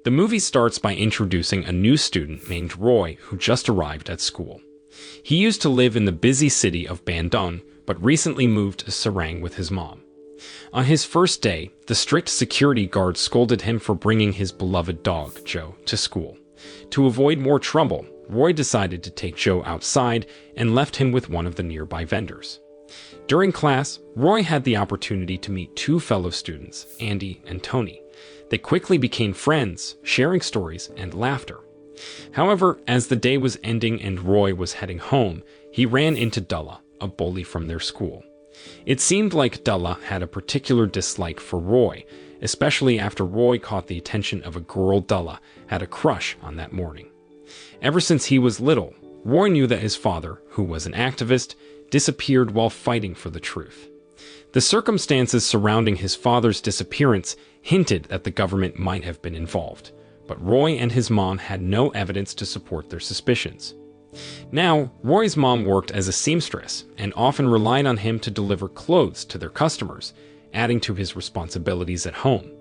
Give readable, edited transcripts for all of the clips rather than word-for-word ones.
The movie starts by introducing a new student named Roy who just arrived at school. He used to live in the busy city of Bandung, but recently moved to Serang with his mom. On his first day, the strict security guard scolded him for bringing his beloved dog, Joe, to school. To avoid more trouble, Roy decided to take Joe outside and left him with one of the nearby vendors. During class, Roy had the opportunity to meet two fellow students, Andi and Toni. They quickly became friends, sharing stories and laughter. However, as the day was ending and Roy was heading home, he ran into Dullah, a bully from their school. It seemed like Dullah had a particular dislike for Roy, especially after Roy caught the attention of a girl Dullah had a crush on that morning. Ever since he was little, Roy knew that his father, who was an activist, disappeared while fighting for the truth. The circumstances surrounding his father's disappearance hinted that the government might have been involved, but Roy and his mom had no evidence to support their suspicions. Now, Roy's mom worked as a seamstress and often relied on him to deliver clothes to their customers, adding to his responsibilities at home.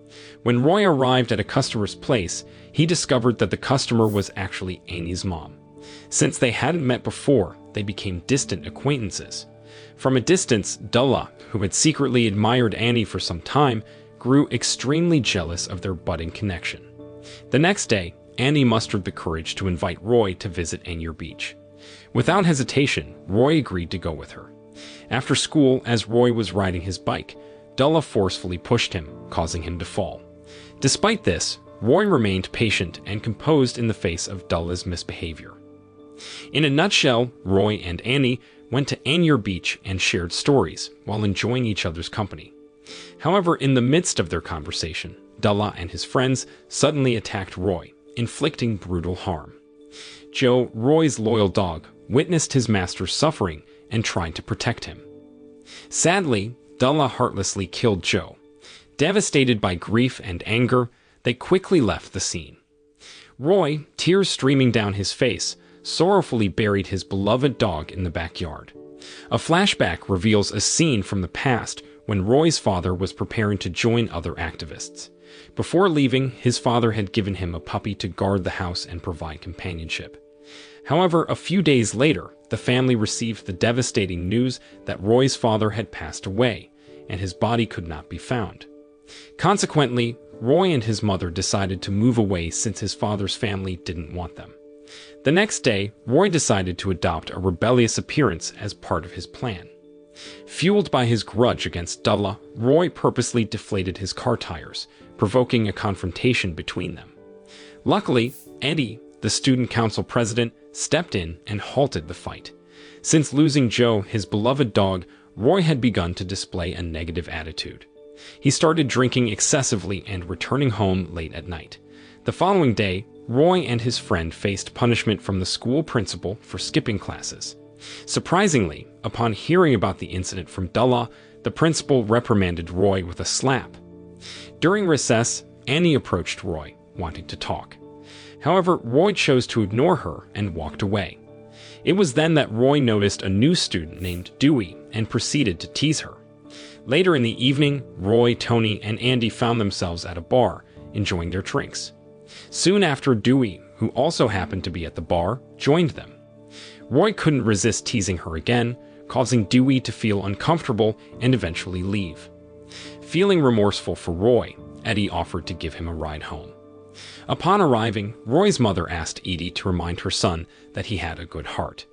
When Roy arrived at a customer's place, he discovered that the customer was actually Annie's mom. Since they hadn't met before, they became distant acquaintances. From a distance, Dullah, who had secretly admired Annie for some time, grew extremely jealous of their budding connection. The next day, Annie mustered the courage to invite Roy to visit Andi Beach. Without hesitation, Roy agreed to go with her. After school, as Roy was riding his bike, Dullah forcefully pushed him, causing him to fall. Despite this, Roy remained patient and composed in the face of Dullah's misbehavior. In a nutshell, Roy and Annie went to Andi Beach and shared stories while enjoying each other's company. However, in the midst of their conversation, Dullah and his friends suddenly attacked Roy, inflicting brutal harm. Joe, Roy's loyal dog, witnessed his master's suffering and tried to protect him. Sadly, Dullah heartlessly killed Joe. Devastated by grief and anger, they quickly left the scene. Roy, tears streaming down his face, sorrowfully buried his beloved dog in the backyard. A flashback reveals a scene from the past when Roy's father was preparing to join other activists. Before leaving, his father had given him a puppy to guard the house and provide companionship. However, a few days later, the family received the devastating news that Roy's father had passed away, and his body could not be found. Consequently, Roy and his mother decided to move away since his father's family didn't want them. The next day, Roy decided to adopt a rebellious appearance as part of his plan. Fueled by his grudge against Dullah, Roy purposely deflated his car tires, provoking a confrontation between them. Luckily, Eddie, the student council president, stepped in and halted the fight. Since losing Joe, his beloved dog, Roy had begun to display a negative attitude. He started drinking excessively and returning home late at night. The following day, Roy and his friend faced punishment from the school principal for skipping classes. Surprisingly, upon hearing about the incident from Dullah, the principal reprimanded Roy with a slap. During recess, Annie approached Roy, wanting to talk. However, Roy chose to ignore her and walked away. It was then that Roy noticed a new student named Dewey and proceeded to tease her. Later in the evening, Roy, Toni, and Andi found themselves at a bar, enjoying their drinks. Soon after, Dewey, who also happened to be at the bar, joined them. Roy couldn't resist teasing her again, causing Dewey to feel uncomfortable and eventually leave. Feeling remorseful for Roy, Eddie offered to give him a ride home. Upon arriving, Roy's mother asked Edie to remind her son that he had a good heart.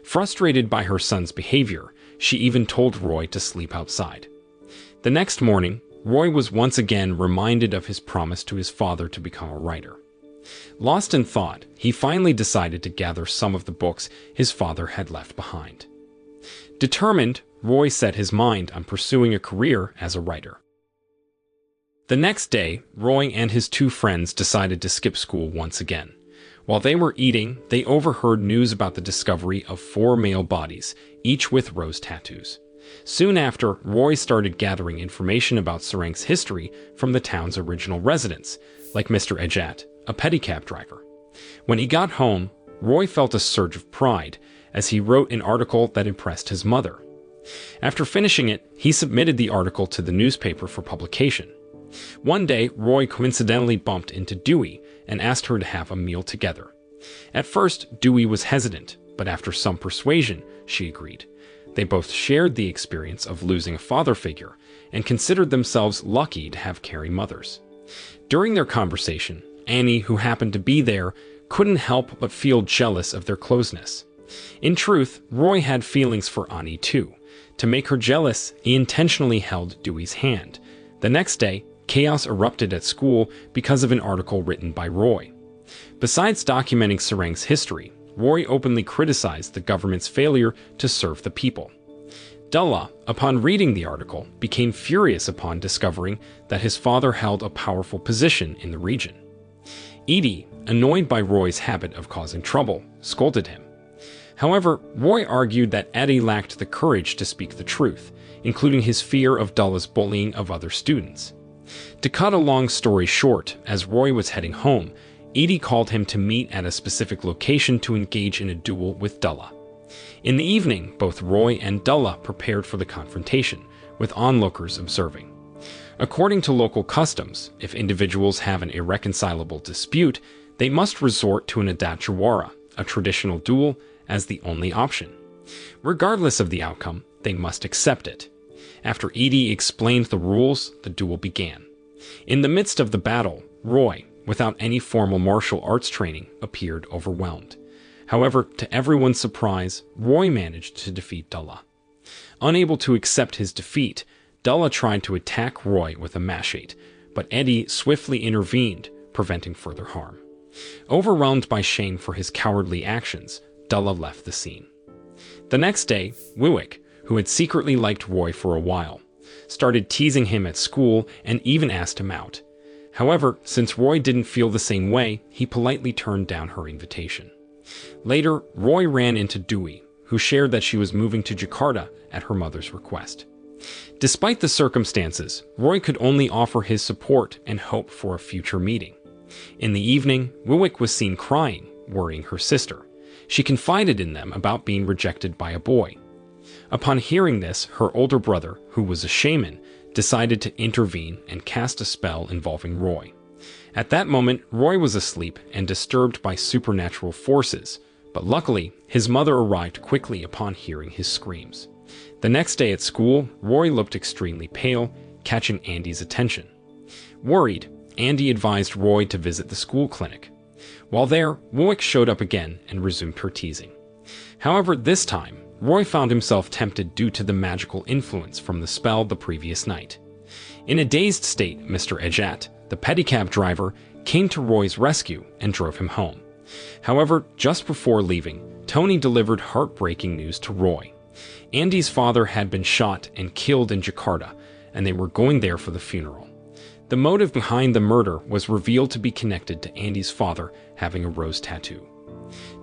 Frustrated by her son's behavior, she even told Roy to sleep outside. The next morning, Roy was once again reminded of his promise to his father to become a writer. Lost in thought, he finally decided to gather some of the books his father had left behind. Determined, Roy set his mind on pursuing a career as a writer. The next day, Roy and his two friends decided to skip school once again. While they were eating, they overheard news about the discovery of 4 male bodies, each with rose tattoos. Soon after, Roy started gathering information about Serang's history from the town's original residents, like Mr. Ejat, a pedicab driver. When he got home, Roy felt a surge of pride as he wrote an article that impressed his mother. After finishing it, he submitted the article to the newspaper for publication. One day, Roy coincidentally bumped into Dewey and asked her to have a meal together. At first, Dewey was hesitant, but after some persuasion, she agreed. They both shared the experience of losing a father figure and considered themselves lucky to have caring mothers. During their conversation, Annie, who happened to be there, couldn't help but feel jealous of their closeness. In truth, Roy had feelings for Annie too. To make her jealous, he intentionally held Dewey's hand. The next day, chaos erupted at school because of an article written by Roy. Besides documenting Serang's history, Roy openly criticized the government's failure to serve the people. Dullah, upon reading the article, became furious upon discovering that his father held a powerful position in the region. Edie, annoyed by Roy's habit of causing trouble, scolded him. However, Roy argued that Eddie lacked the courage to speak the truth, including his fear of Dullah's bullying of other students. To cut a long story short, as Roy was heading home, Edie called him to meet at a specific location to engage in a duel with Dullah. In the evening, both Roy and Dullah prepared for the confrontation, with onlookers observing. According to local customs, if individuals have an irreconcilable dispute, they must resort to an adat jawara, a traditional duel, as the only option. Regardless of the outcome, they must accept it. After Edie explained the rules, the duel began. In the midst of the battle, Roy, without any formal martial arts training, appeared overwhelmed. However, to everyone's surprise, Roy managed to defeat Dullah. Unable to accept his defeat, Dullah tried to attack Roy with a machete, but Eddie swiftly intervened, preventing further harm. Overwhelmed by shame for his cowardly actions, Dullah left the scene. The next day, Wiwick, who had secretly liked Roy for a while, started teasing him at school and even asked him out. However, since Roy didn't feel the same way, he politely turned down her invitation. Later, Roy ran into Dewey, who shared that she was moving to Jakarta at her mother's request. Despite the circumstances, Roy could only offer his support and hope for a future meeting. In the evening, Wiwick was seen crying, worrying her sister. She confided in them about being rejected by a boy. Upon hearing this, her older brother, who was a shaman, decided to intervene and cast a spell involving Roy. At that moment, Roy was asleep and disturbed by supernatural forces, but luckily, his mother arrived quickly upon hearing his screams. The next day at school, Roy looked extremely pale, catching Andy's attention. Worried, Andy advised Roy to visit the school clinic. While there, Wiwick showed up again and resumed her teasing. However, this time, Roy found himself tempted due to the magical influence from the spell the previous night. In a dazed state, Mr. Ejat, the pedicab driver, came to Roy's rescue and drove him home. However, just before leaving, Toni delivered heartbreaking news to Roy. Andy's father had been shot and killed in Jakarta, and they were going there for the funeral. The motive behind the murder was revealed to be connected to Andy's father having a rose tattoo.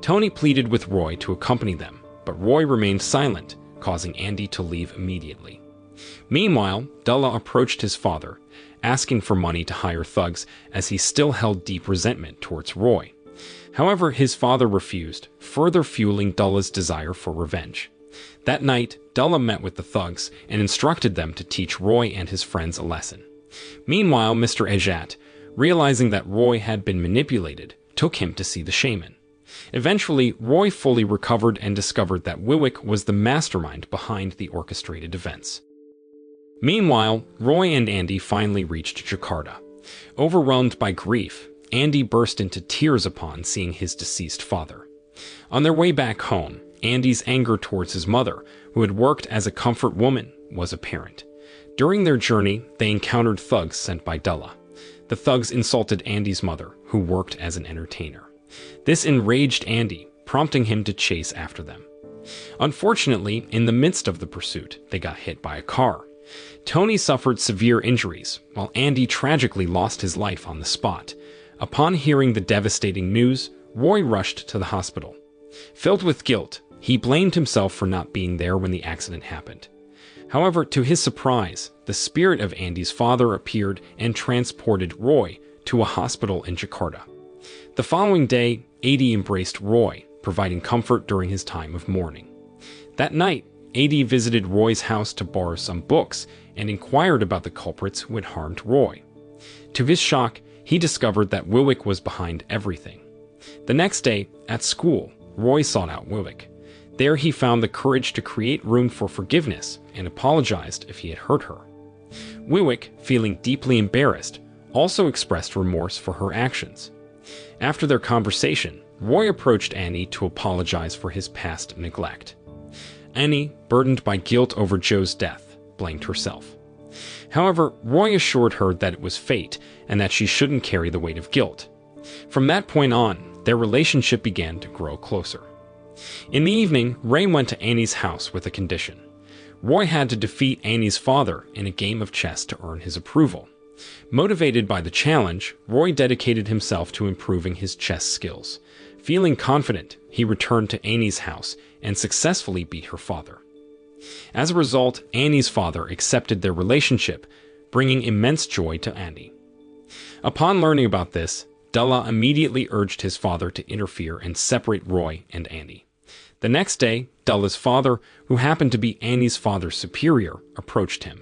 Toni pleaded with Roy to accompany them, but Roy remained silent, causing Andy to leave immediately. Meanwhile, Dullah approached his father, asking for money to hire thugs as he still held deep resentment towards Roy. However, his father refused, further fueling Dullah's desire for revenge. That night, Dullah met with the thugs and instructed them to teach Roy and his friends a lesson. Meanwhile, Mr. Ejat, realizing that Roy had been manipulated, took him to see the shaman. Eventually, Roy fully recovered and discovered that Wiwick was the mastermind behind the orchestrated events. Meanwhile, Roy and Andy finally reached Jakarta. Overwhelmed by grief, Andy burst into tears upon seeing his deceased father. On their way back home, Andy's anger towards his mother, who had worked as a comfort woman, was apparent. During their journey, they encountered thugs sent by Dullah. The thugs insulted Andy's mother, who worked as an entertainer. This enraged Andy, prompting him to chase after them. Unfortunately, in the midst of the pursuit, they got hit by a car. Toni suffered severe injuries, while Andy tragically lost his life on the spot. Upon hearing the devastating news, Roy rushed to the hospital. Filled with guilt, he blamed himself for not being there when the accident happened. However, to his surprise, the spirit of Andy's father appeared and transported Roy to a hospital in Jakarta. The following day, Adi embraced Roy, providing comfort during his time of mourning. That night, Adi visited Roy's house to borrow some books and inquired about the culprits who had harmed Roy. To his shock, he discovered that Wilwick was behind everything. The next day, at school, Roy sought out Wilwick. There he found the courage to create room for forgiveness and apologized if he had hurt her. Wilwick, feeling deeply embarrassed, also expressed remorse for her actions. After their conversation, Roy approached Annie to apologize for his past neglect. Annie, burdened by guilt over Joe's death, blamed herself. However, Roy assured her that it was fate and that she shouldn't carry the weight of guilt. From that point on, their relationship began to grow closer. In the evening, Ray went to Annie's house with a condition. Roy had to defeat Annie's father in a game of chess to earn his approval. Motivated by the challenge, Roy dedicated himself to improving his chess skills. Feeling confident, he returned to Annie's house and successfully beat her father. As a result, Annie's father accepted their relationship, bringing immense joy to Annie. Upon learning about this, Dullah immediately urged his father to interfere and separate Roy and Annie. The next day, Dullah's father, who happened to be Annie's father's superior, approached him.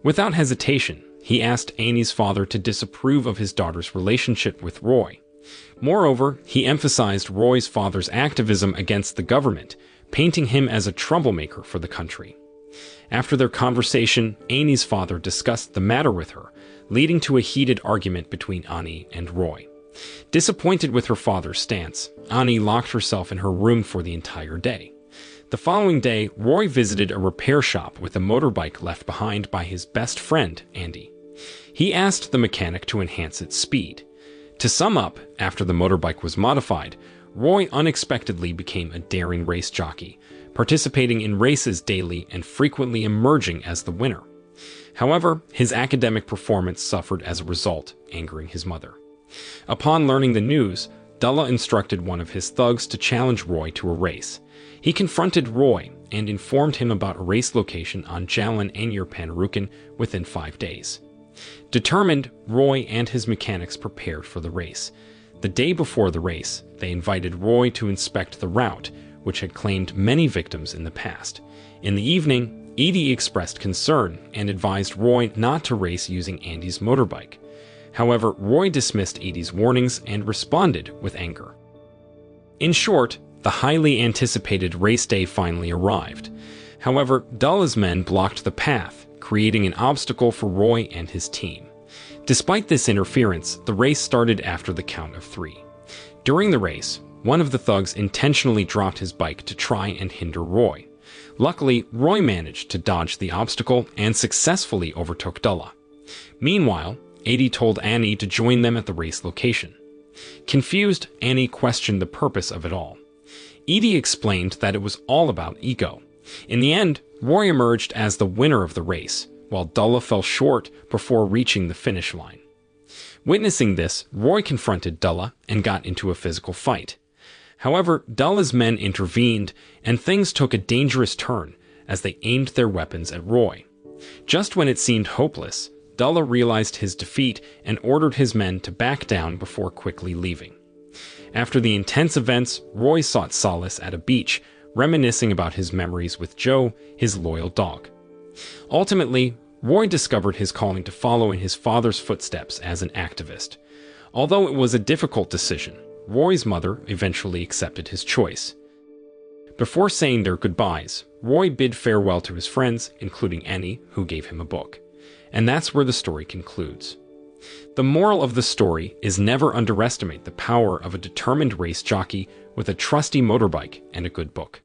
Without hesitation, he asked Annie's father to disapprove of his daughter's relationship with Roy. Moreover, he emphasized Roy's father's activism against the government, painting him as a troublemaker for the country. After their conversation, Annie's father discussed the matter with her, leading to a heated argument between Annie and Roy. Disappointed with her father's stance, Annie locked herself in her room for the entire day. The following day, Roy visited a repair shop with a motorbike left behind by his best friend, Andy. He asked the mechanic to enhance its speed. To sum up, after the motorbike was modified, Roy unexpectedly became a daring race jockey, participating in races daily and frequently emerging as the winner. However, his academic performance suffered as a result, angering his mother. Upon learning the news, Dullah instructed one of his thugs to challenge Roy to a race. He confronted Roy and informed him about a race location on Jalan Anyer Panarukan within 5 days. Determined, Roy and his mechanics prepared for the race. The day before the race, they invited Roy to inspect the route, which had claimed many victims in the past. In the evening, Edie expressed concern and advised Roy not to race using Andy's motorbike. However, Roy dismissed Edie's warnings and responded with anger. In short, the highly anticipated race day finally arrived. However, Dullah's men blocked the path, creating an obstacle for Roy and his team. Despite this interference, the race started after the count of 3. During the race, one of the thugs intentionally dropped his bike to try and hinder Roy. Luckily, Roy managed to dodge the obstacle and successfully overtook Dullah. Meanwhile, Edie told Annie to join them at the race location. Confused, Annie questioned the purpose of it all. Edie explained that it was all about ego. In the end, Roy emerged as the winner of the race, while Dullah fell short before reaching the finish line. Witnessing this, Roy confronted Dullah and got into a physical fight. However, Dullah's men intervened, and things took a dangerous turn as they aimed their weapons at Roy. Just when it seemed hopeless, Dullah realized his defeat and ordered his men to back down before quickly leaving. After the intense events, Roy sought solace at a beach, reminiscing about his memories with Joe, his loyal dog. Ultimately, Roy discovered his calling to follow in his father's footsteps as an activist. Although it was a difficult decision, Roy's mother eventually accepted his choice. Before saying their goodbyes, Roy bid farewell to his friends, including Annie, who gave him a book. And that's where the story concludes. The moral of the story is never underestimate the power of a determined race jockey with a trusty motorbike and a good book.